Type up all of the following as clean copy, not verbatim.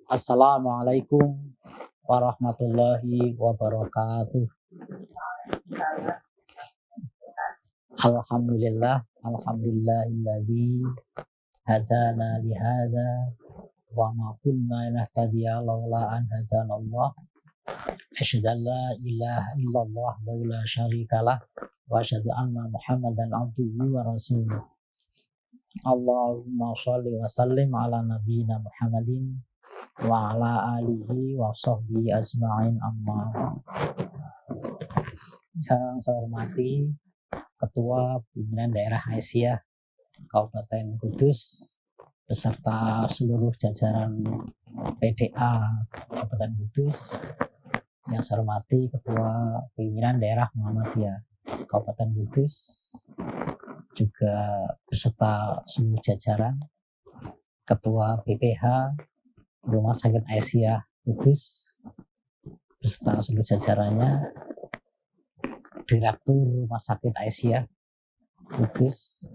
Assalamualaikum warahmatullahi wabarakatuh. Alhamdulillahilladzi hadana li hadza wa ma kunna nahtadiya laula an hadanallah. Asyhadu an la ilaha illallah wa la syarikalah wa asyhadu anna Muhammadan abduhu wa rasuluh. Allahumma shalli wa sallim ala nabiyyina Muhammadin wa ala alihi wa sahbihi ajma'in amma. Yang saya hormati Ketua Pimpinan Daerah Aisyah Kabupaten Kudus beserta seluruh jajaran PDA Kabupaten Kudus. Yang saya hormati Ketua Pimpinan Daerah Muhammadiyah Kabupaten Kudus, juga beserta seluruh jajaran Ketua BPH Rumah Sakit Aisyah Kudus beserta seluruh jajarannya, Direktur Rumah Sakit Aisyah Kudus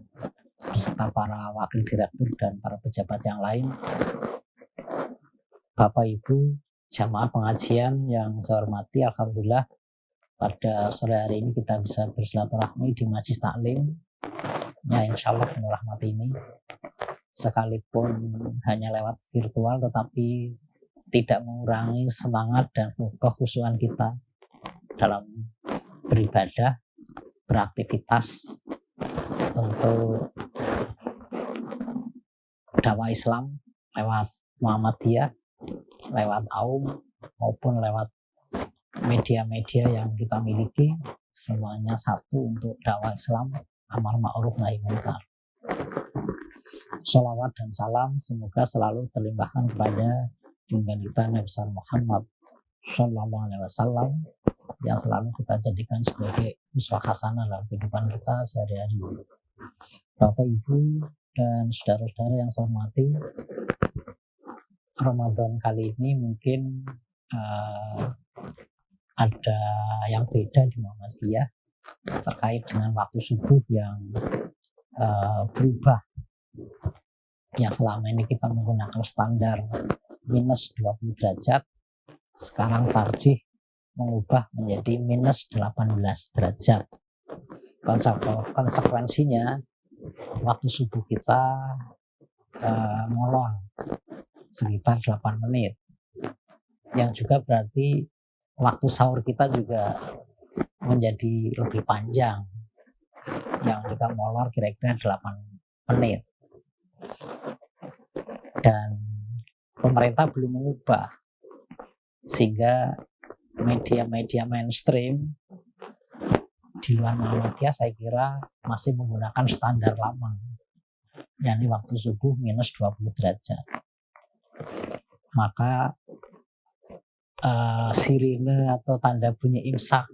beserta para wakil direktur dan para pejabat yang lain, Bapak Ibu jamaah pengajian yang saya hormati. Alhamdulillah pada sore hari ini kita bisa bersilaturahmi di Majelis Taklim ya, insya Allah penuh rahmat ini, sekalipun hanya lewat virtual tetapi tidak mengurangi semangat dan kekhusyuan kita dalam beribadah, beraktivitas untuk dakwah Islam lewat Muhammadiyah, lewat AUM maupun lewat media-media yang kita miliki, semuanya satu untuk dakwah Islam, amar ma'ruf nahi munkar. Sholawat dan salam semoga selalu terlimpahkan kepada junjungan kita Nabi Muhammad Sallallahu Alaihi Wasallam yang selalu kita jadikan sebagai uswah hasanah dalam kehidupan kita sehari-hari. Bapak Ibu dan saudara-saudara yang saya hormati, Ramadan kali ini mungkin ada yang beda di Muhammadiyah terkait dengan waktu subuh yang berubah. Yang selama ini kita menggunakan standar minus 20 derajat, sekarang tarjih mengubah menjadi minus 18 derajat. Konsekuensinya waktu subuh kita molor sekitar 8 menit, yang juga berarti waktu sahur kita juga menjadi lebih panjang, yang juga molor kira-kira 8 menit. Dan pemerintah belum mengubah, sehingga media-media mainstream di luar Muhammadiyah saya kira masih menggunakan standar lama, yakni waktu subuh minus 20 derajat. Maka sirine atau tanda bunyi imsak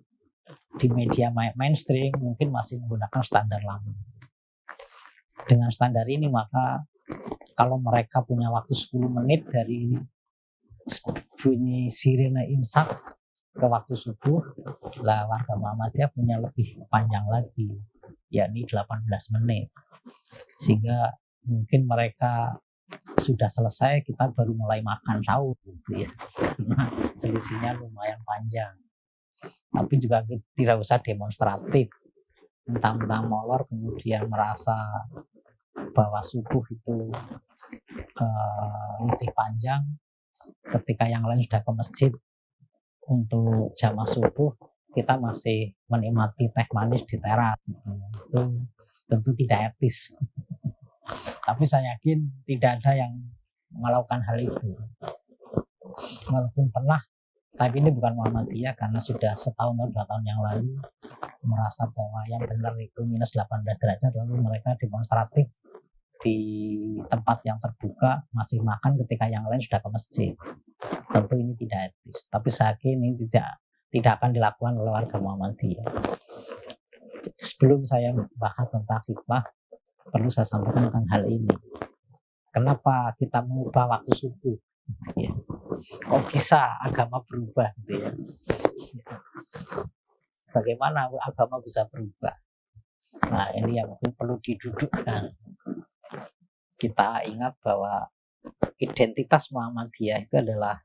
di media mainstream mungkin masih menggunakan standar lama. Dengan standar ini maka kalau mereka punya waktu 10 menit dari bunyi sirine imsak ke waktu subuh, lah warga Muhammadiyah punya lebih panjang lagi, yakni 18 menit. Sehingga mungkin mereka sudah selesai, kita baru mulai makan sahur gitu ya. Selisihnya lumayan panjang. Tapi juga tidak usah demonstratif, mentang-mentang molor kemudian merasa bahwa subuh itu lebih panjang ketika yang lain sudah ke masjid untuk jamaah subuh, kita masih menikmati teh manis di teras gitu. Itu tentu tidak etis. Tapi saya yakin tidak ada yang melakukan hal itu. Walaupun pernah, tapi ini bukan Muhammadiyah karena sudah setahun atau 2 tahun yang lalu merasa bahwa yang benar itu minus 18 derajat, lalu mereka demonstratif di tempat yang terbuka masih makan ketika yang lain sudah ke masjid. Tentu ini tidak etis. Tapi saya yakin ini tidak akan dilakukan oleh warga Muhammadiyah. Sebelum saya bahas tentang hikmah, perlu saya sampaikan tentang hal ini. Kenapa kita mengubah waktu subuh? Ya. Kok bisa agama berubah? Gitu ya. Bagaimana agama bisa berubah? Nah, ini yang perlu didudukkan. Kita ingat bahwa identitas Muhammadiyah itu adalah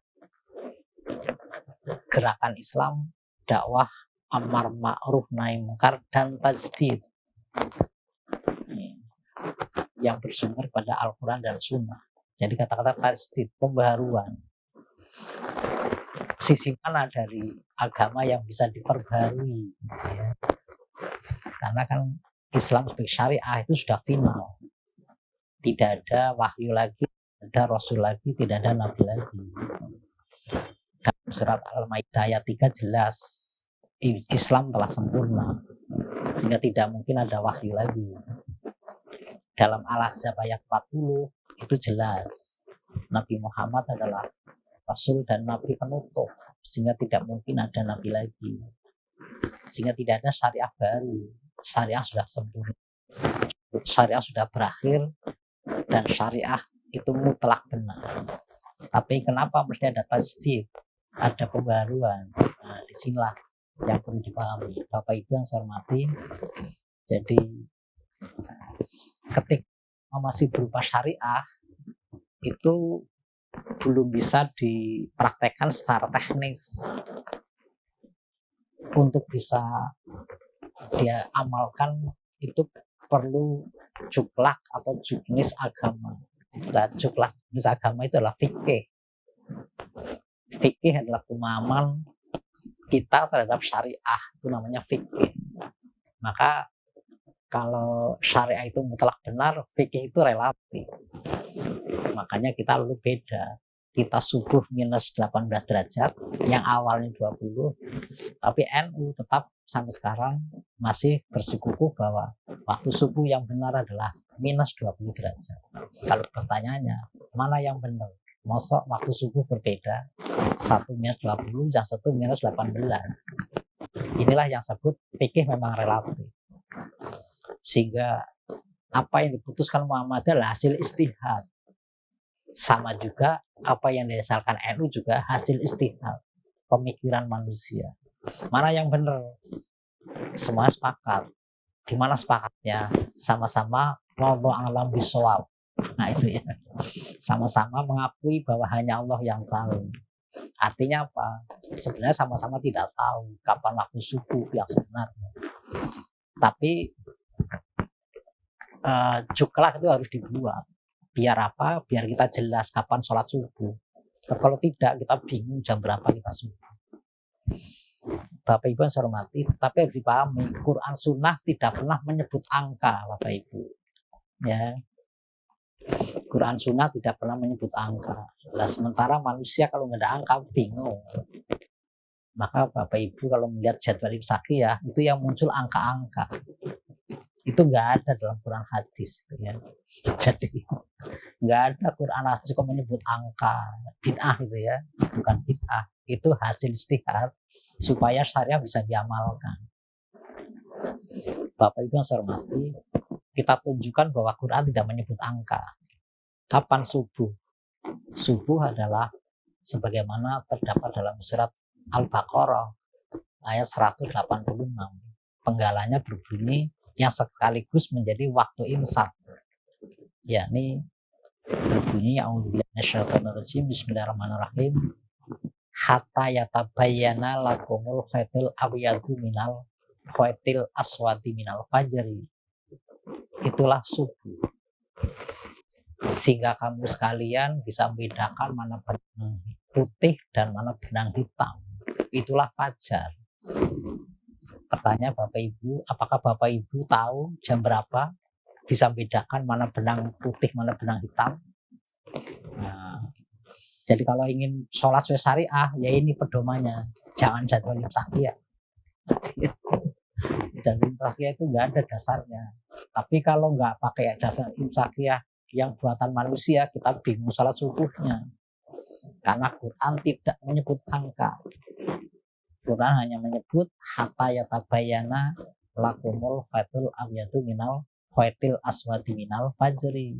gerakan Islam, dakwah amar ma'ruf nahi munkar dan tajdid yang bersumber pada Al-Quran dan Sunnah. Jadi kata-kata tajdid, pembaharuan. Sisi mana dari agama yang bisa diperbarui? Ya. Karena kan Islam sebagai syariah itu sudah final. Tidak ada wahyu lagi, tidak ada rasul lagi, tidak ada nabi lagi. Dalam surat Al-Maidah ayat 3 jelas Islam telah sempurna, sehingga tidak mungkin ada wahyu lagi. Dalam Al-Ahzab ayat 40 itu jelas Nabi Muhammad adalah rasul dan nabi penutup, sehingga tidak mungkin ada nabi lagi, sehingga tidak ada syariah baru. Syariah sudah sempurna, syariah sudah berakhir, dan syariah itu mutlak benar. Tapi kenapa mesti ada tajdid, ada pembaruan? Nah, disinilah yang perlu dipahami, Bapak Ibu yang saya hormati. Jadi ketika masih berupa syariah itu belum bisa dipraktekkan secara teknis. Untuk bisa dia amalkan itu perlu juklak atau juknis agama. Dan juklak juknis agama itu adalah fikih. Fikih adalah pemahaman kita terhadap syariah, itu namanya fikih. Maka kalau syariah itu mutlak benar, fikih itu relatif. Makanya kita lalu beda. Kita subuh minus 18 derajat, yang awalnya 20, tapi NU tetap sampai sekarang masih bersikukuh bahwa waktu subuh yang benar adalah minus 20 derajat. Kalau pertanyaannya, mana yang benar? Mosok waktu subuh berbeda, satu minus 20, yang satu minus 18. Inilah yang disebut fikih memang relatif. Sehingga apa yang diputuskan Muhammadiyah adalah hasil ijtihad. Sama juga apa yang didasarkan NU juga hasil ijtihad, pemikiran manusia. Mana yang benar? Semua sepakat. Di mana sepakatnya? Sama-sama wallahu a'lam bishawab. Nah itu ya. Sama-sama mengakui bahwa hanya Allah yang tahu. Artinya apa? Sebenarnya sama-sama tidak tahu kapan waktu subuh yang sebenarnya. Tapi juklak itu harus dibuat. Biar apa? Biar kita jelas kapan sholat subuh. Kalau tidak, kita bingung jam berapa kita subuh. Bapak Ibu yang saya hormati, tapi harus dipahami, Quran Sunnah tidak pernah menyebut angka, Bapak Ibu. Ya, Quran Sunnah tidak pernah menyebut angka. Nah, sementara manusia kalau nggak ada angka bingung. Maka Bapak Ibu kalau melihat jadwal imsakiyah itu yang muncul angka-angka. Itu nggak ada dalam Quran hadis. Ya. Jadi nggak ada Quran hadis kok menyebut angka bid'ah gitu ya, bukan bid'ah, itu hasil ijtihad supaya syariah bisa diamalkan. Bapak Ibu yang saya hormati, kita tunjukkan bahwa Quran tidak menyebut angka. Kapan subuh? Subuh adalah sebagaimana terdapat dalam surat Al-Baqarah ayat 186. Penggalanya berbunyi yang sekaligus menjadi waktu imsak, yakni berbunyi a'udzubillahi minasyaitonirrajim, bismillahirrahmanirrahim, hatta yatabayyana lakumul khaitul abyadu minal khaitil aswadi minal fajri. Itulah subuh, sehingga kamu sekalian bisa membedakan mana benang putih dan mana benang hitam. Itulah fajar. Pertanyaan Bapak Ibu, apakah Bapak Ibu tahu jam berapa bisa membedakan mana benang putih, mana benang hitam? Nah, jadi kalau ingin sholat sesuai syariah, ya ini pedomannya. Jangan jadwal imsakiyah. Jadwal imsakiyah itu nggak ada dasarnya. Tapi kalau nggak pakai jadwal imsakiyah yang buatan manusia, kita bingung sholat subuhnya. Karena Quran tidak menyebut angka. Quran hanya menyebut hatta yatabayyana lakumul khaitul abyadu minal khaitil aswadi minal fajri.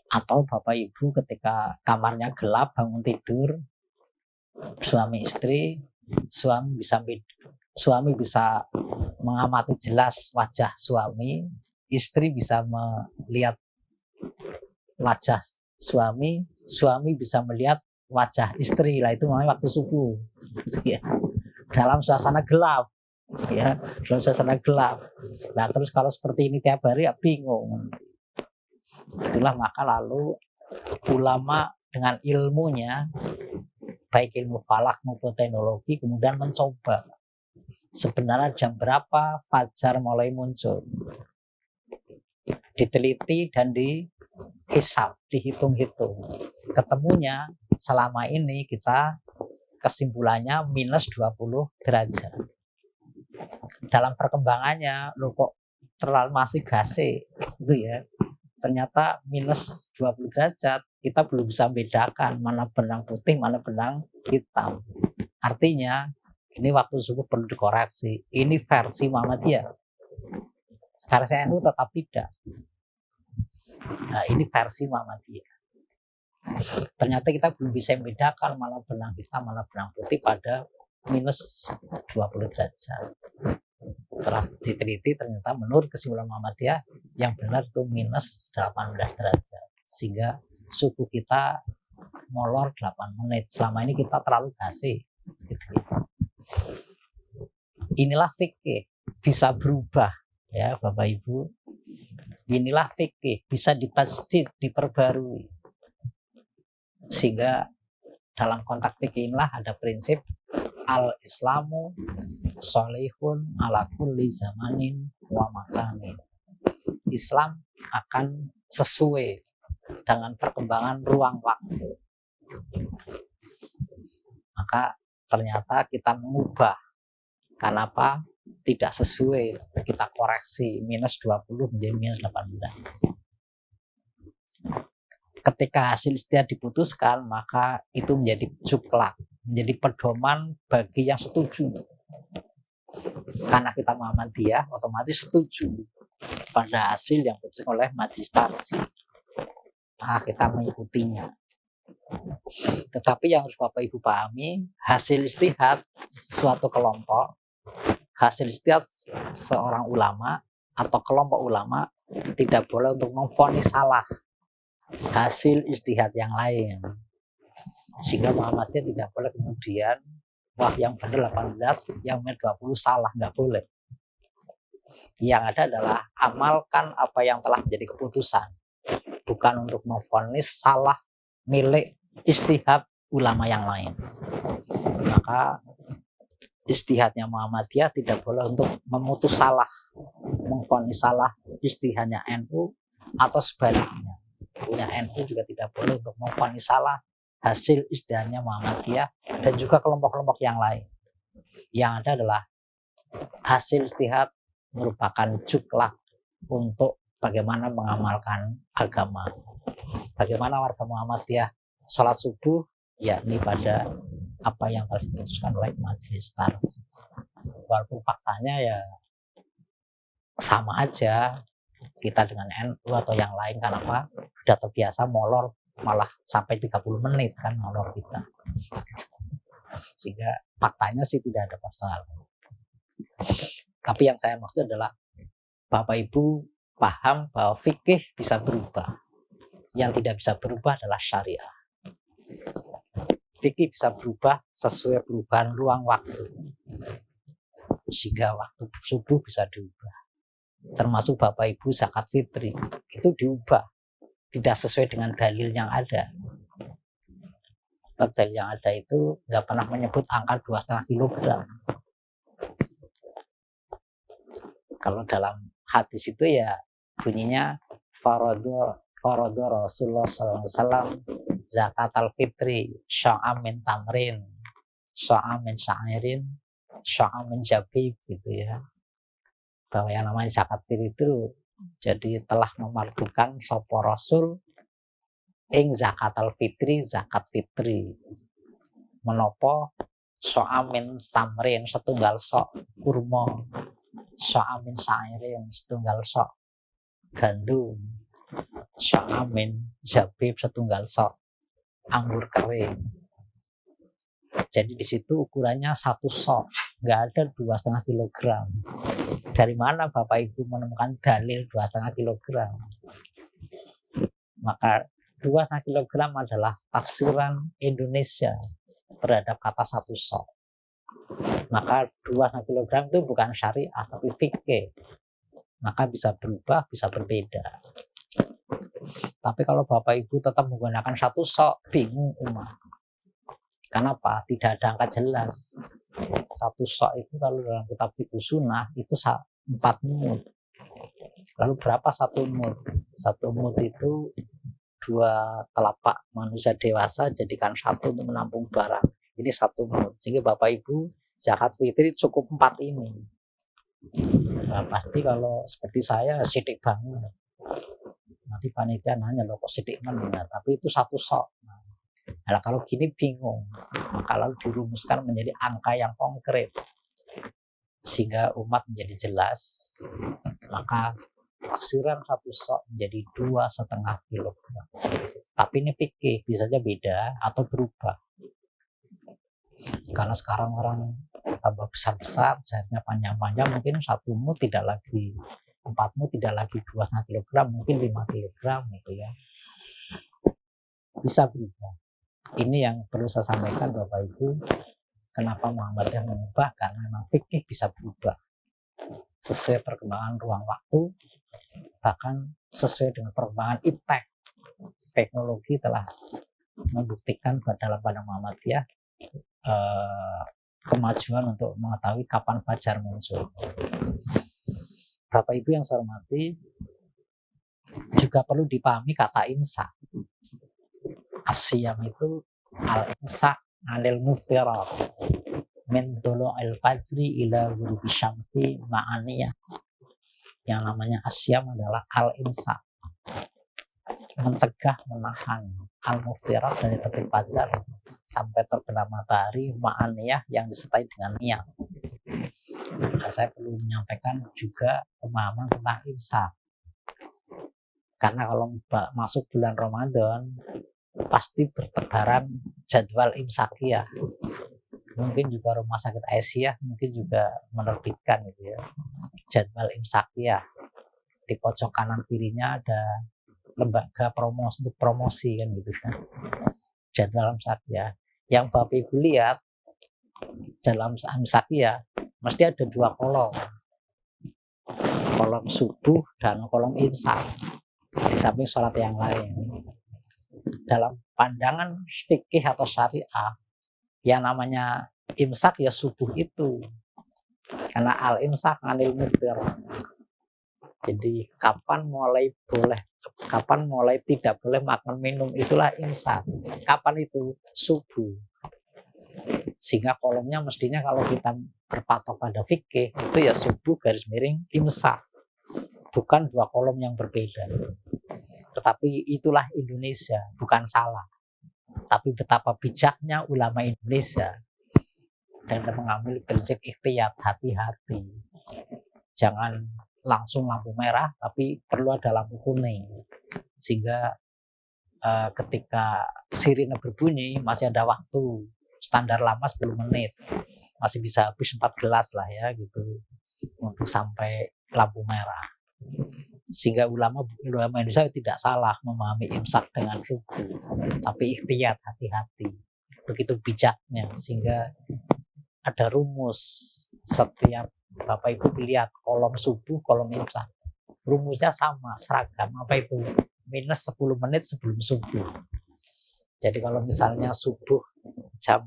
Atau Bapak Ibu ketika kamarnya gelap bangun tidur, suami istri, suami bisa mengamati jelas wajah suami, istri bisa melihat wajah suami, suami bisa melihat wajah istri, lah itu namanya waktu subuh. Ya. Dalam suasana gelap, ya, dalam suasana gelap. Nah terus kalau seperti ini tiap hari ya bingung. Itulah maka lalu ulama dengan ilmunya, baik ilmu falak maupun teknologi, kemudian mencoba sebenarnya jam berapa fajar mulai muncul. Diteliti dan dihisap, dihitung-hitung. Ketemunya selama ini kita kesimpulannya minus 20 derajat. Dalam perkembangannya, lo kok terlalu masih gase gitu ya. Ternyata minus 20 derajat kita belum bisa bedakan mana benang putih, mana benang hitam. Artinya ini waktu subuh perlu dikoreksi. Ini versi Muhammadiyah. Versi NU tetap tidak. Nah, ini versi Muhammadiyah. Ternyata kita belum bisa membedakan mana benang hitam, mana benang putih pada minus 20 derajat. Setelah diteliti ternyata menurut kesimpulan Muhammadiyah yang benar itu minus 18 derajat. Sehingga subuh kita molor 8 menit. Selama ini kita terlalu kasih. Inilah fikih, bisa berubah ya Bapak Ibu. Inilah fikih, bisa ditasdid, diperbarui. Sehingga dalam konteks fikih inilah ada prinsip al-islamu sholihun ala kulli zamanin wa makanin. Islam akan sesuai dengan perkembangan ruang waktu. Maka ternyata kita mengubah. Kenapa? Tidak sesuai, kita koreksi minus 20 menjadi minus 18. Ketika hasil ijtihad diputuskan, maka itu menjadi juklak, menjadi pedoman bagi yang setuju. Karena kita Muhammadiyah, otomatis setuju pada hasil yang diputuskan oleh majelis tarjih. Nah, kita mengikutinya. Tetapi yang harus Bapak Ibu pahami, hasil ijtihad suatu kelompok, hasil ijtihad seorang ulama atau kelompok ulama tidak boleh untuk memvonis salah hasil ijtihad yang lain. Sehingga Muhammadiyah tidak boleh kemudian wah yang benar 18, yang benar 20 salah, nggak boleh. Yang ada adalah amalkan apa yang telah menjadi keputusan, bukan untuk memvonis salah milik ijtihad ulama yang lain. Maka ijtihadnya Muhammadiyah tidak boleh untuk memutus salah, memvonis salah ijtihadnya NU atau sebaliknya. Punya NU juga tidak boleh untuk memvonis salah hasil ijtihadnya Muhammadiyah dan juga kelompok-kelompok yang lain. Yang ada adalah hasil ijtihad merupakan juklak untuk bagaimana mengamalkan agama. Bagaimana warga Muhammadiyah sholat subuh, yakni pada apa yang telah diputuskan oleh majelis tarjih. Walaupun faktanya ya sama aja kita dengan NU atau yang lain, karena apa? Sudah terbiasa molor malah sampai 30 menit kan molor kita. Sehingga faktanya sih tidak ada masalah. Tapi yang saya maksud adalah Bapak Ibu paham bahwa fikih bisa berubah. Yang tidak bisa berubah adalah syariah. Fikih bisa berubah sesuai perubahan ruang waktu. Sehingga waktu subuh bisa diubah. Termasuk Bapak Ibu zakat fitri itu diubah, tidak sesuai dengan dalil yang ada. Dalil yang ada itu nggak pernah menyebut angka 2,5 kilogram. Kalau dalam hadis itu ya bunyinya faradha Rasulullah SAW zakat al-fitri sya'am min tamrin sya'am min sya'irin sya'am min jabib gitu ya. Bahwa yang namanya zakat fitri itu jadi telah memardukan sapa Rasul ing zakat al-fitri, zakat fitri menopo so'amin tamrin setunggal sok kurma, so'amin sairin setunggal sok gandum, so'amin jabib setunggal sok anggur kering. Jadi di situ ukurannya 1 sok, nggak ada 2,5 kilogram. Dari mana Bapak Ibu menemukan dalil 2,5 kilogram? Maka 2,5 kilogram adalah tafsiran Indonesia terhadap kata satu sok. Maka 2,5 kilogram itu bukan syariah tapi fikih. Maka bisa berubah, bisa berbeda. Tapi kalau Bapak Ibu tetap menggunakan satu sok, bingung umat. Kenapa? Tidak ada angka jelas. Satu sok itu kalau dalam kitab Fiqh Sunnah itu 4 mud. Lalu berapa satu mud? Satu mud itu 2 telapak manusia dewasa jadikan satu untuk menampung barang. Ini 1 mud. Sehingga Bapak Ibu zakat fitri cukup 4 ini. Nah, pasti kalau seperti saya sidik banget. Nanti panitia nanya loh kok sidik mana? Tapi itu 1 sok. Nah, kalau gini bingung. Maka lalu dirumuskan menjadi angka yang konkret sehingga umat menjadi jelas. Maka tafsiran 1 sok menjadi 2,5 kilogram. Tapi ini fikih, bisa saja beda atau berubah. Karena sekarang orang tambah besar-besar, jarinya panjang-panjang, mungkin 1 mud tidak lagi 4 mud tidak lagi 2,5 kilogram, mungkin 5 kilogram gitu ya. Bisa berubah. Ini yang perlu saya sampaikan Bapak Ibu. Kenapa Muhammadiyah mengubah? Karena memang fikih bisa berubah sesuai perkembangan ruang waktu, bahkan sesuai dengan perkembangan iptek. Teknologi telah membuktikan dalam pandangan Muhammadiyah kemajuan untuk mengetahui kapan fajar muncul. Bapak Ibu yang saya hormati, juga perlu dipahami kata imsak. Asyam itu al-imsak anil muftirat min tulu'il fajri ila ghurubi syamsi ma'aniyah. Yang namanya asyam adalah al-imsak, mencegah, menahan al-muftirat dari terbit fajar sampai terbenam matahari ma'aniyah yang disertai dengan niat. Nah, saya perlu menyampaikan juga pemahaman tentang imsak. Karena kalau masuk bulan Ramadan pasti bertebaran jadwal imsakiyah. Mungkin juga Rumah Sakit Aisyah mungkin juga menerbitkan gitu ya, jadwal imsakiyah. Di pojok kanan kirinya ada lembaga promosi untuk promosi kan gitu kan. Jadwal imsakiyah. Yang Bapak Ibu lihat dalam imsakiyah mesti ada 2 kolom. Kolom subuh dan kolom imsak. Di samping sholat yang lain. Dalam pandangan fikih atau syariah, yang namanya imsak ya subuh itu. Karena al-imsak anil muftir. Jadi kapan mulai tidak boleh makan minum, itulah imsak. Kapan itu? Subuh. Sehingga kolomnya mestinya kalau kita berpatok pada fikih itu ya subuh garis miring imsak. Bukan 2 kolom yang berbeda. Tetapi itulah Indonesia, bukan salah. Tapi betapa bijaknya ulama Indonesia dan mengambil prinsip ikhtiyat, hati-hati. Jangan langsung lampu merah, tapi perlu ada lampu kuning. Sehingga ketika sirine berbunyi masih ada waktu. Standar lama 10 menit. Masih bisa habis 4 gelas lah ya gitu untuk sampai lampu merah. Sehingga ulama Indonesia tidak salah memahami imsak dengan subuh, tapi ikhtiyat, hati-hati. Begitu bijaknya, sehingga ada rumus. Setiap Bapak Ibu lihat kolom subuh, kolom imsak, rumusnya sama, seragam. Apa itu? Minus 10 menit sebelum subuh. Jadi kalau misalnya subuh jam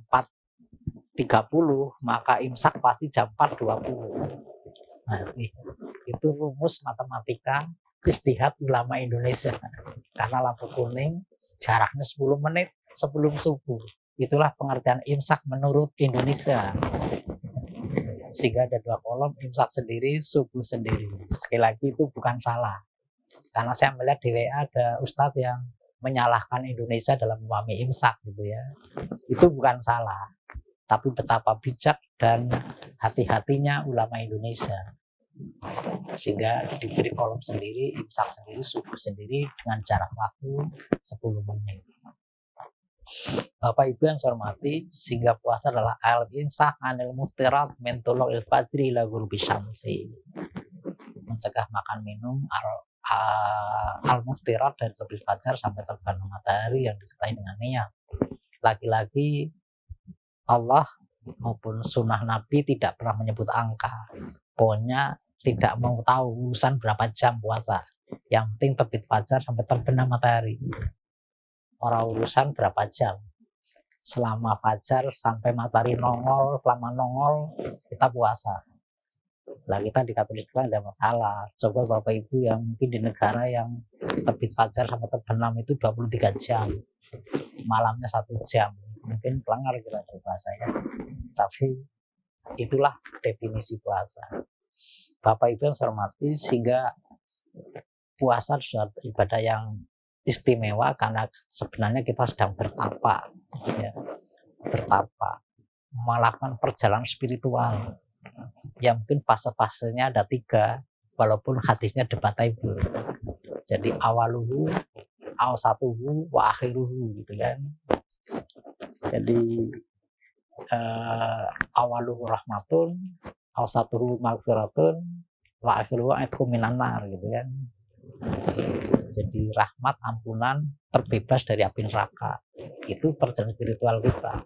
4.30, maka imsak pasti jam 4.20. Nah, itu rumus matematika ijtihad ulama Indonesia. Karena lampu kuning jaraknya 10 menit sebelum subuh. Itulah pengertian imsak menurut Indonesia. Sehingga ada 2 kolom, imsak sendiri, subuh sendiri. Sekali lagi itu bukan salah. Karena saya melihat di WA ada ustadz yang menyalahkan Indonesia dalam memahami imsak gitu ya. Itu bukan salah. Tapi betapa bijak dan hati-hatinya ulama Indonesia. Sehingga diberi kolom sendiri, imsak sendiri, subuh sendiri dengan jarak waktu 10 menit. Bapak Ibu yang saya hormati, sehingga puasa adalah al-imsak anil muftirat min tulu'il fajri ila ghurubi syamsi. Mencegah makan minum al-muftirat dari terbit fajar sampai terbenam matahari yang disertai dengan niat. Lagi-lagi Allah maupun sunnah Nabi tidak pernah menyebut angka. Pokoknya tidak mau tahu urusan berapa jam puasa. Yang penting terbit fajar sampai terbenam matahari. Orang urusan berapa jam. Selama fajar sampai matahari nongol, selama nongol kita puasa. Lah kita di Katolik ada masalah. Coba Bapak Ibu yang mungkin di negara yang terbit fajar sampai terbenam itu 23 jam. Malamnya 1 jam. Mungkin pelanggar kita dari puasa ya. Tapi itulah definisi puasa. Bapak Ibu yang saya hormati, sehingga puasa suatu ibadah yang istimewa karena sebenarnya kita sedang bertapa, ya, bertapa, melakukan perjalanan spiritual. Yang mungkin fase-fasenya ada 3, walaupun hadisnya debatable. Jadi awaluhu, awsatuhu, wa akhiruhu gitu kan. Jadi awaluhu rahmatun, awsatuhu maghfiratun, wa akhiruhu aitqum minan nar gitu kan. Jadi rahmat, ampunan, terbebas dari api neraka. Itu perjalanan spiritual kita.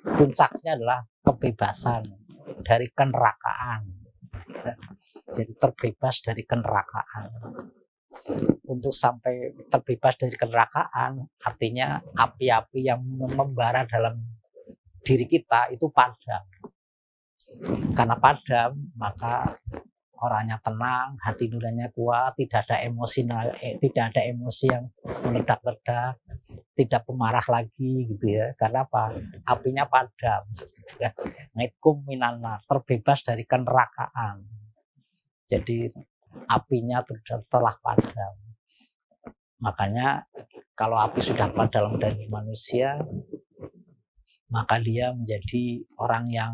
Puncaknya adalah kebebasan dari kenerakaan. Jadi terbebas dari kenerakaan. Untuk sampai terbebas dari kenerakaan, artinya api-api yang membara dalam diri kita itu padam. Karena padam, maka orangnya tenang, hati nuraninya kuat, tidak ada emosi yang meledak-ledak, tidak pemarah lagi gitu ya. Karena apa? Apinya padam. Ngaitkum minanar, terbebas dari kenerakaan. Jadi apinya telah padam. Makanya kalau api sudah padam dari manusia, maka dia menjadi orang yang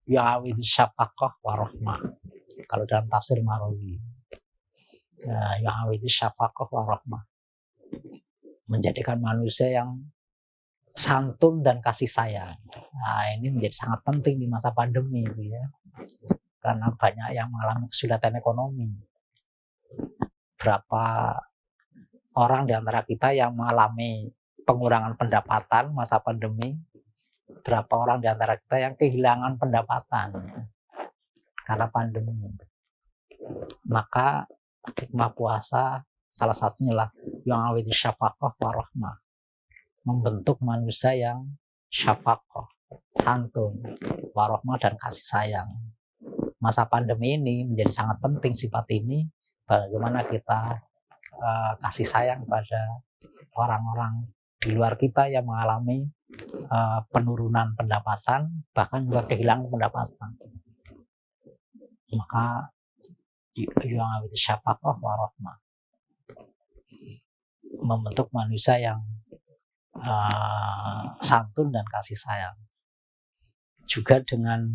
ya'awidhu syafaqah warahmah. Kalau dalam tafsir Marawi, ya'awidhu syafaqah warahmah, menjadikan manusia yang santun dan kasih sayang. Nah, ini menjadi sangat penting di masa pandemi gitu ya. Karena banyak yang mengalami kesulitan ekonomi. Berapa orang di antara kita yang mengalami pengurangan pendapatan masa pandemi, berapa orang di antara kita yang kehilangan pendapatan karena pandemi. Maka hikmah puasa salah satunya lah yang awidhi syafaqah warahmah, membentuk manusia yang syafaqah, santun, warahmah dan kasih sayang. Masa pandemi ini menjadi sangat penting sifat ini, bagaimana kita kasih sayang pada orang-orang di luar kita yang mengalami penurunan pendapatan, bahkan juga kehilangan pendapatan. Maka yang awidhi syafaqah warahmah, membentuk manusia yang santun dan kasih sayang. Juga dengan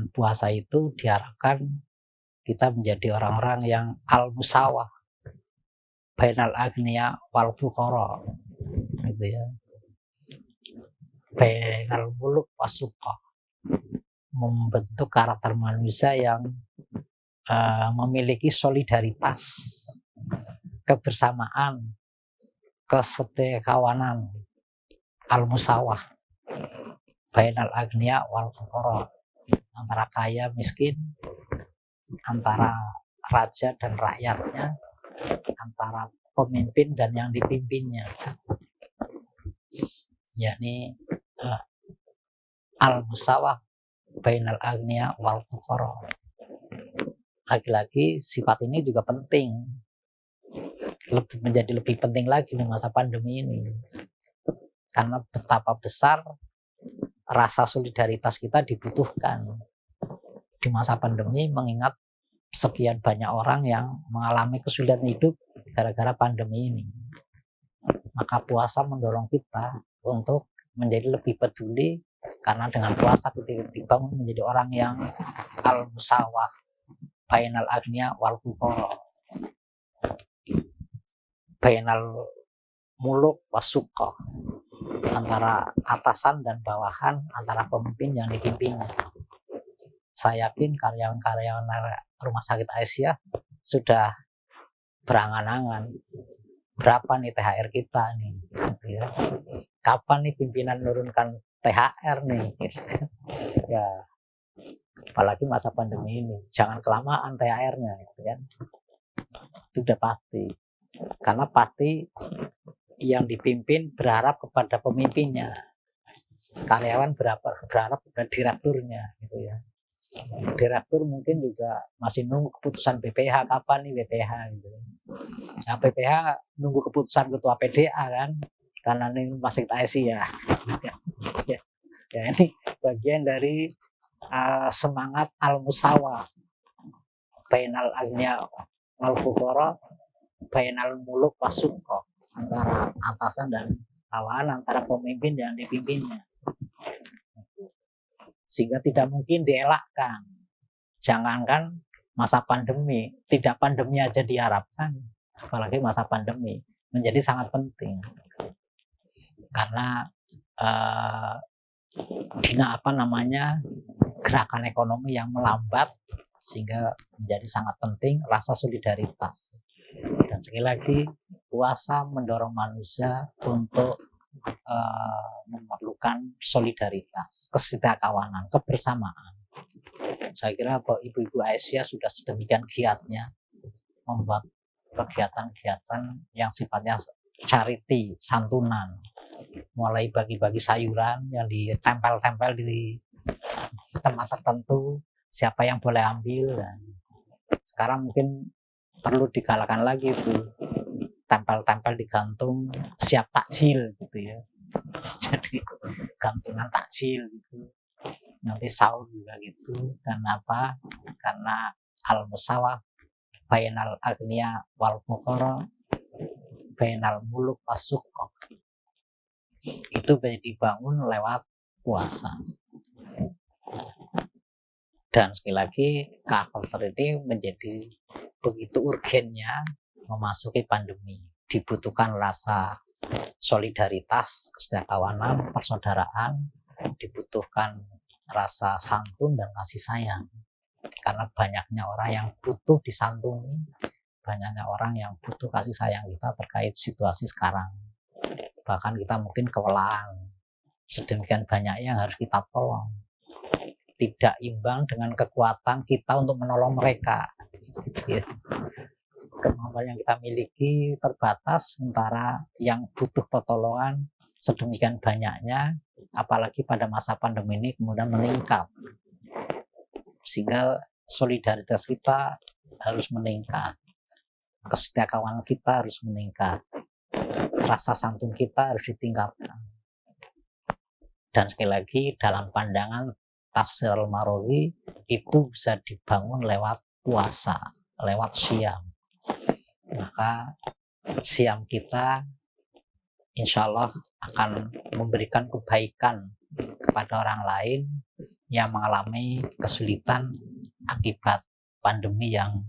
puasa itu diharapkan kita menjadi orang-orang yang al-musawah bainal agniya wal fuqara gitu ya. Bainal muluk wasuqah, membentuk karakter manusia yang memiliki solidaritas, kebersamaan, kesetikawanan, al-musawah bainal agniya wal fuqara, antara kaya miskin, antara raja dan rakyatnya, antara pemimpin dan yang dipimpinnya, yakni al-musawah bainal agniya wal fuqara. Lagi-lagi sifat ini juga penting, menjadi lebih penting lagi di masa pandemi ini, karena betapa besar rasa solidaritas kita dibutuhkan di masa pandemi, mengingat sekian banyak orang yang mengalami kesulitan hidup gara-gara pandemi ini. Maka puasa mendorong kita untuk menjadi lebih peduli, karena dengan puasa kita dibangun menjadi orang yang al-musawah bainal agniya wal fuqara, bainal muluk wasuqah, antara atasan dan bawahan, antara pemimpin yang dipimpinnya. Saya yakin karyawan-karyawan rumah sakit Aisyah sudah berangan-angan berapa nih THR kita nih, gitu ya. Kapan nih pimpinan menurunkan THR nih? Ya, apalagi masa pandemi ini, jangan kelamaan THR-nya, gitu kan? Itu udah pasti, karena pasti yang dipimpin berharap kepada pemimpinnya, karyawan berharap kepada direkturnya, gitu ya. Direktur mungkin juga masih nunggu keputusan BPH, kapan nih BPH gitu. Nah, BPH nunggu keputusan ketua PDA kan, karena ini masih TSI ya. Ya, ini bagian dari semangat al-musawah bainal agniya wal fuqara, bainal muluk wasukko, antara atasan dan bawahan, antara pemimpin dan dipimpinnya. Sehingga tidak mungkin dielakkan. Jangankan masa pandemi, tidak pandemi aja diharapkan, apalagi masa pandemi menjadi sangat penting. Karena gerakan ekonomi yang melambat, sehingga menjadi sangat penting rasa solidaritas. Dan sekali lagi, puasa mendorong manusia untuk memerlukan solidaritas, kesetiakawanan, kebersamaan. Saya kira ibu-ibu Aisyah sudah sedemikian giatnya membuat kegiatan-kegiatan yang sifatnya charity, santunan, mulai bagi-bagi sayuran yang ditempel-tempel di tempat tertentu, siapa yang boleh ambil. Dan sekarang mungkin perlu digalakan lagi tuh, tempel-tempel digantung siap takjil gitu ya. Jadi gantungan takjil gitu, nanti sahur juga gitu. Dan apa? Karena al-musawah bainal agniya wal fuqara, bainal muluk wasukko, itu dibangun lewat puasa. Dan sekali lagi, K-Culture ini menjadi begitu urgennya memasuki pandemi. Dibutuhkan rasa solidaritas, kesetiakawanan, persaudaraan, dibutuhkan rasa santun dan kasih sayang. Karena banyaknya orang yang butuh disantuni, banyaknya orang yang butuh kasih sayang kita terkait situasi sekarang. Bahkan kita mungkin kewalahan, sedemikian banyaknya yang harus kita tolong. Tidak imbang dengan kekuatan kita untuk menolong mereka. Kemampuan yang kita miliki terbatas, sementara yang butuh pertolongan sedemikian banyaknya, apalagi pada masa pandemi ini kemudian meningkat. Sehingga solidaritas kita harus meningkat, kesetiakawanan kita harus meningkat, rasa santun kita harus ditingkatkan. Dan sekali lagi, dalam pandangan Tafsir Al-Marawi, itu bisa dibangun lewat puasa, lewat siam. Maka siam kita insya Allah akan memberikan kebaikan kepada orang lain yang mengalami kesulitan akibat pandemi yang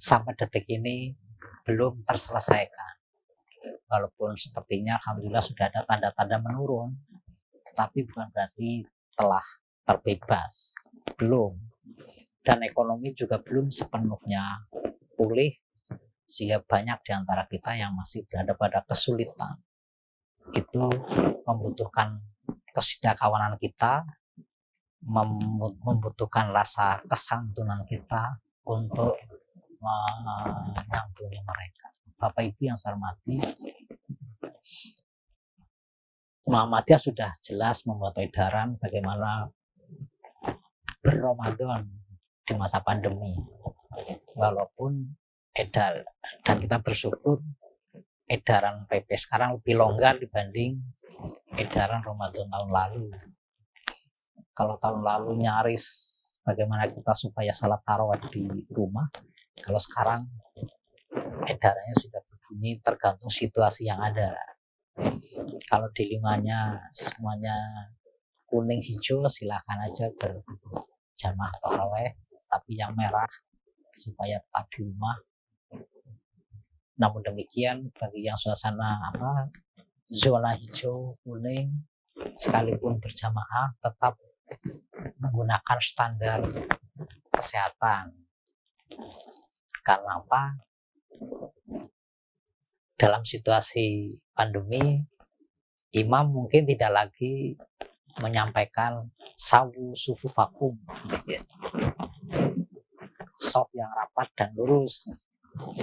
sampai detik ini belum terselesaikan. Walaupun sepertinya alhamdulillah sudah ada tanda-tanda menurun, tetapi bukan berarti telah terbebas, belum. Dan ekonomi juga belum sepenuhnya pulih, sehingga banyak di antara kita yang masih berada pada kesulitan. Itu membutuhkan kesetiakawanan kita, membutuhkan rasa kesantunan kita untuk menyantuni mereka. Bapak Ibu yang saya hormati, Muhammadiyah sudah jelas membuat edaran bagaimana berRamadan di masa pandemi. Walaupun dan kita bersyukur edaran PP sekarang lebih longgar dibanding edaran Ramadan tahun lalu. Kalau tahun lalu nyaris bagaimana kita supaya salat tarawih di rumah, kalau sekarang edarannya sudah berbunyi tergantung situasi yang ada. Kalau di lingkungannya semuanya kuning hijau, silakan aja berjamaah tarawih, tapi yang merah supaya tetap di rumah. Namun demikian, bagi yang suasana zona hijau kuning, sekalipun berjamaah tetap menggunakan standar kesehatan. Karena apa? Dalam situasi pandemi, imam mungkin tidak lagi menyampaikan sawu sufufakum, saf yang rapat dan lurus,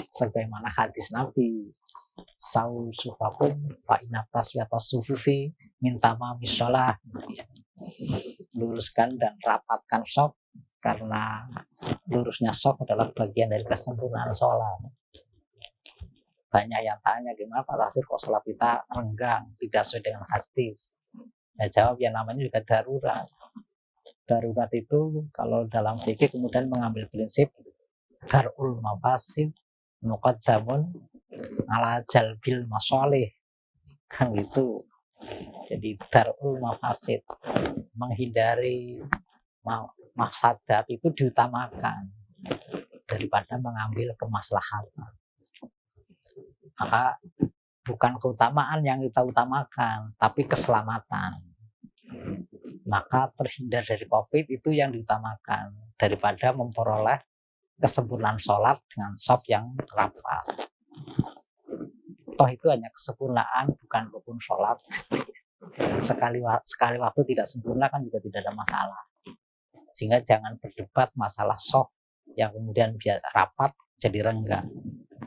sebagaimana hadis Nabi, sawu sufufakum fa inna taswiyatas sufufi minta mamisholah, luruskan dan rapatkan saf karena lurusnya saf adalah bagian dari kesempurnaan sholat. Banyak yang tanya, gimana Pak Tasir kok sholat kita renggang, tidak sesuai dengan hadis. Saya jawab, ya namanya juga darurat. Darurat itu kalau dalam fikih kemudian mengambil prinsip darul mafasid muqaddamun ala jalbil masolih, kan gitu. Jadi darul mafasid, menghindari mafsadat itu diutamakan daripada mengambil kemaslahatan. Maka bukan keutamaan yang kita utamakan, tapi keselamatan. Maka terhindar dari COVID itu yang diutamakan daripada memperoleh kesempurnaan sholat dengan shaf yang rapat. Toh itu hanya kesempurnaan, bukan rukun sholat. Sekali waktu tidak sempurna kan juga tidak ada masalah. Sehingga jangan berdebat masalah shaf yang kemudian rapat jadi renggang.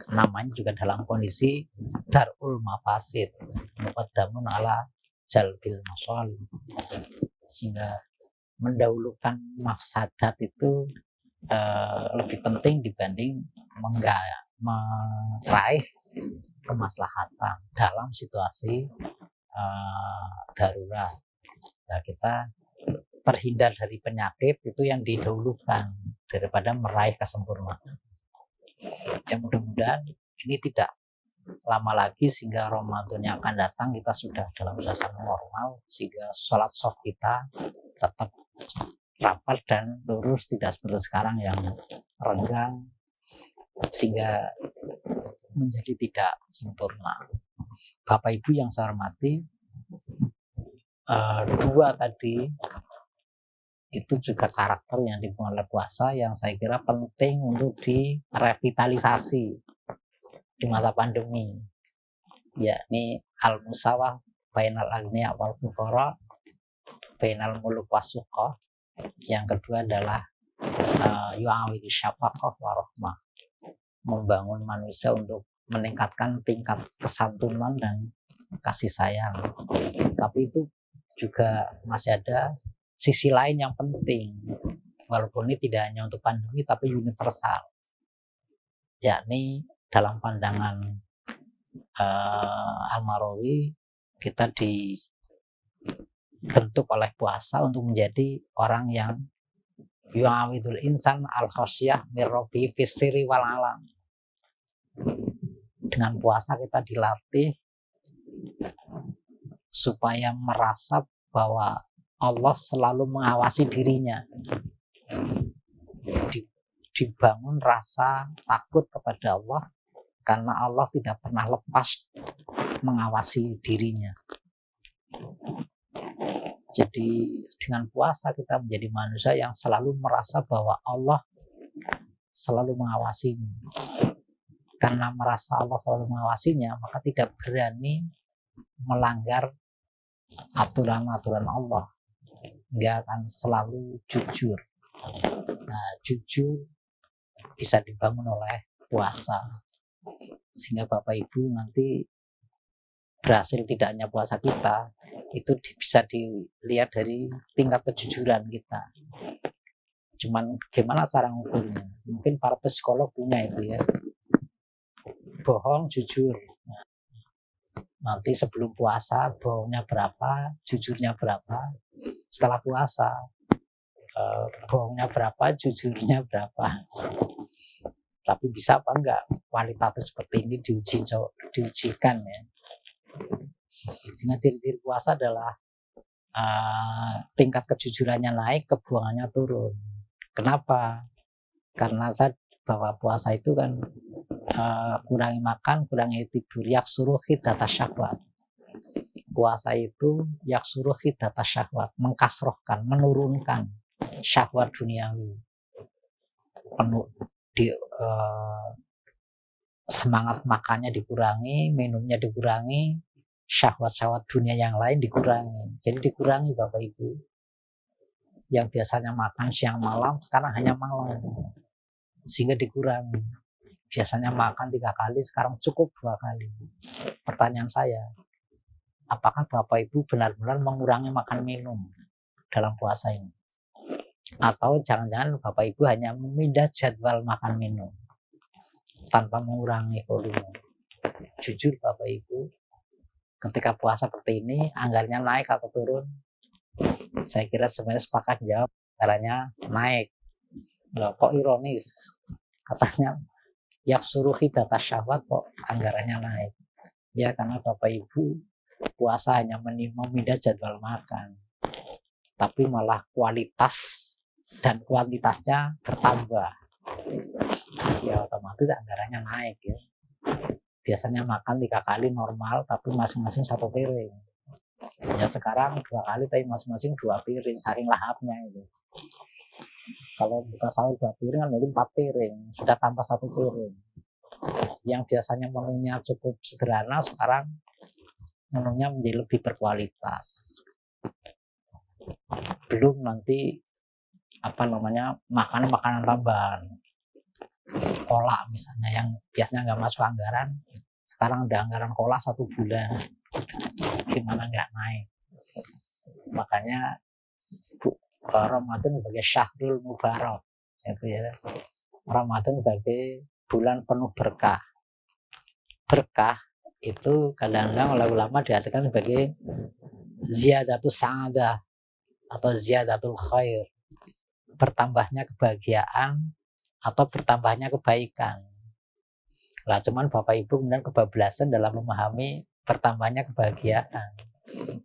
Namanya juga dalam kondisi darul mafasid muqaddamun ala jalbil masolih, sehingga mendahulukan mafsadat itu lebih penting dibanding meraih kemaslahatan dalam situasi darurat. Nah, kita terhindar dari penyakit itu yang didahulukan daripada meraih kesempurnaan. Ya mudah-mudahan ini tidak lama lagi sehingga Ramadan yang akan datang kita sudah dalam suasana normal, sehingga sholat shaf kita tetap rapat dan lurus, tidak seperti sekarang yang renggang sehingga menjadi tidak sempurna. Bapak Ibu yang saya hormati, dua tadi itu juga karakter yang dibangun oleh puasa yang saya kira penting untuk direvitalisasi di masa pandemi. Yakni al-musawah bainal aghniya wal fuqara, bainal muluk wasuqah. Yang kedua adalah yu'awil syafaqah wa rahmah, membangun manusia untuk meningkatkan tingkat kesantunan dan kasih sayang. Tapi itu juga masih ada sisi lain yang penting, walaupun ini tidak hanya untuk pandemi tapi universal, yakni dalam pandangan Al-Marawi kita dibentuk oleh puasa untuk menjadi orang yang yu'awidul insan al-khosyah mirrobi fisiri wal alam. Dengan puasa kita dilatih supaya merasa bahwa Allah selalu mengawasi dirinya. Dibangun rasa takut kepada Allah karena Allah tidak pernah lepas mengawasi dirinya. Jadi dengan puasa kita menjadi manusia yang selalu merasa bahwa Allah selalu mengawasinya. Karena merasa Allah selalu mengawasinya, maka tidak berani melanggar aturan-aturan Allah. Dia akan selalu jujur. Nah, jujur bisa dibangun oleh puasa. Sehingga Bapak Ibu nanti berhasil tidaknya puasa kita itu bisa dilihat dari tingkat kejujuran kita. Cuman gimana cara ngukurnya? Mungkin para psikolog punya itu ya. Bohong, jujur. Nanti sebelum puasa bohongnya berapa, jujurnya berapa. Setelah puasa bohongnya berapa, jujurnya berapa. Tapi bisa apa enggak kualitatif seperti ini diujikan ya. Sehingga ciri-ciri puasa adalah tingkat kejujurannya naik, kebuangannya turun. Kenapa? Karena bahwa puasa itu kan kurangi makan, kurangi tidur, yaksuruh hidata syahwat. Puasa itu yaksuruh hidata syahwat, mengkasrohkan, menurunkan syahwat duniawi. semangat makannya dikurangi, minumnya dikurangi, syahwat-syahwat dunia yang lain dikurangi. Jadi dikurangi Bapak Ibu. Yang biasanya makan siang malam sekarang hanya malam, sehingga dikurangi. Biasanya makan 3 kali, sekarang cukup 2 kali. Pertanyaan saya, apakah Bapak Ibu benar-benar mengurangi makan minum dalam puasa ini? Atau jangan-jangan Bapak Ibu hanya memindah jadwal makan minum tanpa mengurangi volume? Jujur Bapak Ibu, ketika puasa seperti ini, anggarannya naik atau turun? Saya kira sebenarnya sepakat jawab, anggarannya naik. Loh, kok ironis? Katanya yaksuruhi data syahwat kok anggarannya naik. Ya karena Bapak Ibu puasa hanya memindah jadwal makan, tapi malah kualitas dan kuantitasnya bertambah. Ya otomatis anggarannya naik ya. Biasanya makan 3 kali normal, tapi masing-masing 1 piring. Ya sekarang 2 kali, tapi masing-masing 2 piring, saking lahapnya itu. Kalau buka sahur 2 piring kan mungkin 4 piring, sudah tambah 1 piring. Yang biasanya menunya cukup sederhana, sekarang menunya menjadi lebih berkualitas. Belum nanti makanan tambahan, kolak misalnya yang biasanya nggak masuk anggaran, sekarang ada anggaran kolak 1 bulan, gimana nggak naik? Makanya Ramadan sebagai syahrul mubarak, itu ya. Ramadan sebagai bulan penuh berkah. Berkah itu kadang-kadang oleh ulama diartikan sebagai ziyadatus sa'adah atau ziyadatul khair, bertambahnya kebahagiaan atau bertambahnya kebaikan. Lah cuman Bapak Ibu kemudian kebablasan dalam memahami bertambahnya kebahagiaan.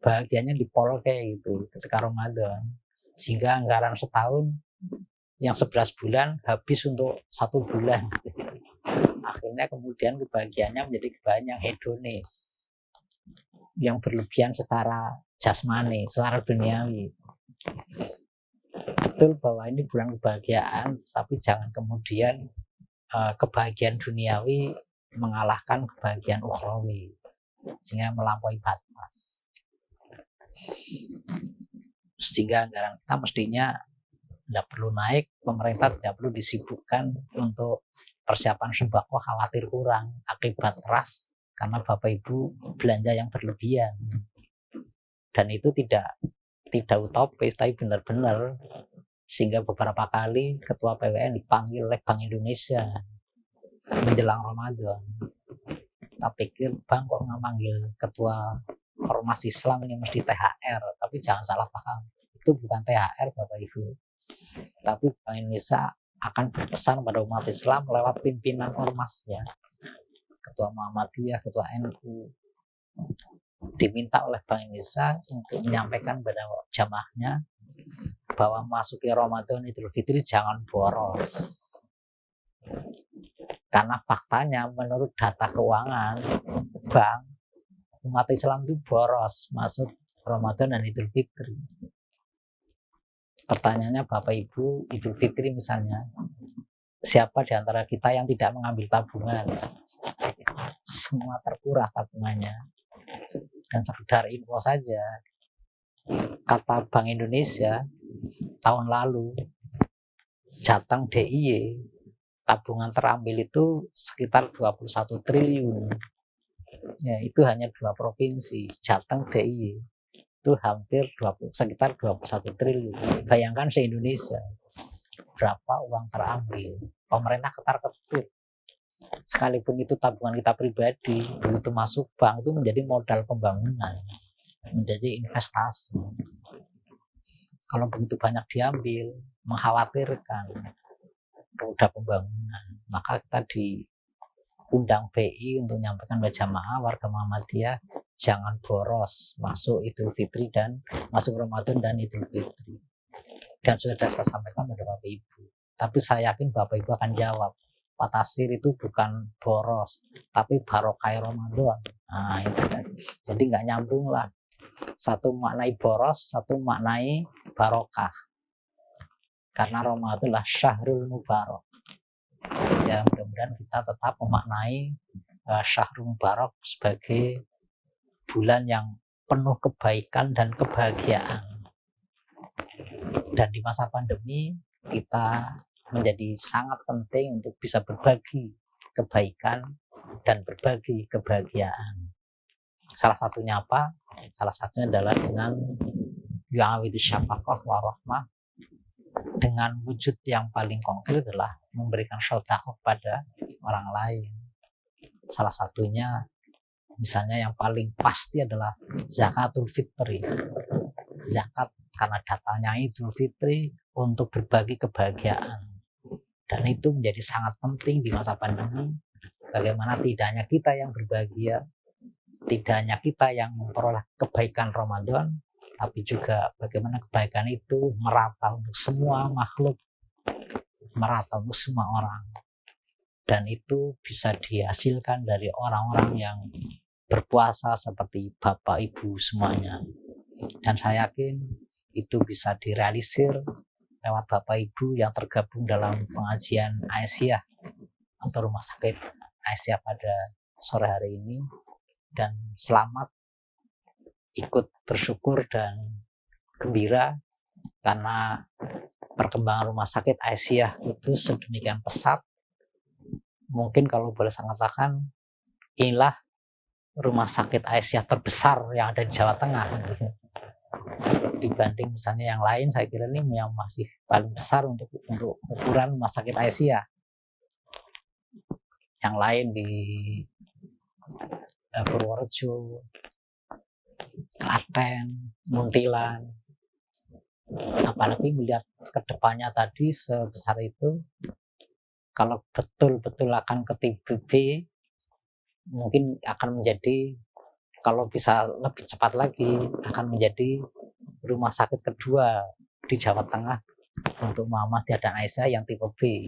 Bahagianya dipol kayak gitu ketika Ramadan, sehingga anggaran setahun yang 11 bulan habis untuk 1 bulan. Akhirnya kemudian kebahagiaannya menjadi kebahagiaan yang hedonis, yang berlebihan secara jasmani, secara duniawi. Betul bahwa ini bulan kebahagiaan, tapi jangan kemudian kebahagiaan duniawi mengalahkan kebahagiaan ukhrawi, sehingga melampaui batas. Sehingga anggaran kita mestinya tidak perlu naik, pemerintah tidak perlu disibukkan untuk persiapan sembako, khawatir kurang akibat keras karena Bapak Ibu belanja yang berlebihan. Dan itu tidak utopis, tapi benar-benar, sehingga beberapa kali Ketua PWN dipanggil oleh Bank Indonesia menjelang Ramadan. Kita pikir Bang kok nggak manggil Ketua Ormas Islam ini mesti THR, tapi jangan salah paham, itu bukan THR Bapak Ibu, tapi Bank Indonesia akan berpesan pada umat Islam lewat pimpinan ormasnya, Ketua Muhammadiyah, Ketua NU, diminta oleh Bank Indonesia untuk menyampaikan pada jamaahnya bahwa masuki Ramadan Idul Fitri jangan boros. Karena faktanya menurut data keuangan bank, umat Islam itu boros masuk Ramadan dan Idul Fitri. Pertanyaannya Bapak Ibu, Idul Fitri misalnya, siapa di antara kita yang tidak mengambil tabungan? Semua terkuras tabungannya. Dan sekedar info saja, kata Bank Indonesia tahun lalu, Jateng DIY tabungan terambil itu sekitar 21 triliun. Ya, itu hanya 2 provinsi, Jateng DIY. Itu hampir sekitar 21 triliun. Bayangkan se-Indonesia berapa uang terambil. Pemerintah ketar-ketir. Sekalipun itu tabungan kita pribadi, begitu masuk bank itu menjadi modal pembangunan, menjadi investasi. Kalau begitu banyak diambil, mengkhawatirkan roda pembangunan, maka kita diundang BI untuk menyampaikan kepada jamaah warga Muhammadiyah jangan boros masuk Idul Fitri dan masuk Ramadan dan Idul Fitri. Dan sudah saya sampaikan pada Bapak Ibu. Tapi saya yakin Bapak Ibu akan jawab, Pak Tafsir itu bukan boros, tapi barokah Ramadan. Nah itu kan. Jadi nggak nyambung lah. Satu maknai boros, satu maknai barokah. Karena Ramadan adalah syahrul mubarak. ya mudah-mudahan kita tetap memaknai Syahrul Mubarak sebagai bulan yang penuh kebaikan dan kebahagiaan. Dan di masa pandemi kita menjadi sangat penting untuk bisa berbagi kebaikan dan berbagi kebahagiaan. Salah satunya apa? Salah satunya adalah dengan yu'awidus syafaqah warahmah, dengan wujud yang paling konkret adalah memberikan sedekah kepada orang lain. Salah satunya misalnya yang paling pasti adalah zakatul fitri. Zakat karena datanya Idul Fitri untuk berbagi kebahagiaan. Dan itu menjadi sangat penting di masa pandemi. Bagaimana tidak hanya kita yang berbahagia, tidak hanya kita yang memperoleh kebaikan Ramadan, tapi juga bagaimana kebaikan itu merata untuk semua makhluk, merata untuk semua orang. Dan itu bisa dihasilkan dari orang-orang yang berpuasa seperti Bapak Ibu semuanya. Dan saya yakin itu bisa direalisir lewat Bapak Ibu yang tergabung dalam pengajian Aisyah atau Rumah Sakit Aisyah pada sore hari ini. Dan selamat, ikut bersyukur dan gembira karena perkembangan Rumah Sakit Aisyah itu sedemikian pesat. Mungkin kalau boleh saya katakan, inilah Rumah Sakit Aisyah terbesar yang ada di Jawa Tengah. Dibanding misalnya yang lain, saya kira ini yang masih paling besar untuk ukuran Rumah Sakit Aisyah. Yang lain di Purworejo, Klaten, Muntilan. Apalagi melihat ke depannya tadi sebesar itu, kalau betul-betul akan ke TBB, mungkin akan menjadi, kalau bisa lebih cepat lagi, akan menjadi rumah sakit kedua di Jawa Tengah untuk Muhammadiyah dan Aisyah yang tipe B.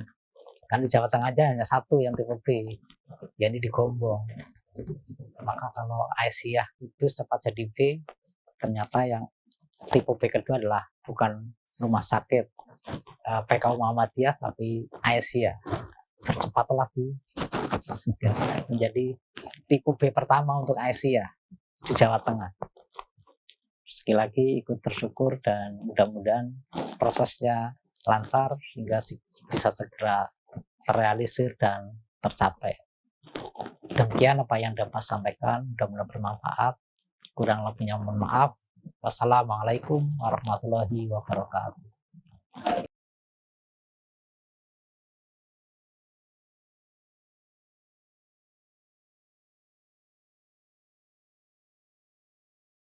Kan di Jawa Tengah aja hanya satu yang tipe B, yakni di Gombong. Maka kalau Aisyah itu sempat jadi B, ternyata yang tipe B kedua adalah bukan rumah sakit PKU Muhammadiyah tapi Aisyah. Bercepatlah Bu, menjadi tipe B pertama untuk Aisyah di Jawa Tengah. Sekali lagi ikut bersyukur dan mudah-mudahan prosesnya lancar sehingga bisa segera terrealisir dan tercapai. Demikian apa yang dapat sampaikan, mudah-mudahan bermanfaat. Kurang lebihnya mohon maaf. Wassalamualaikum warahmatullahi wabarakatuh.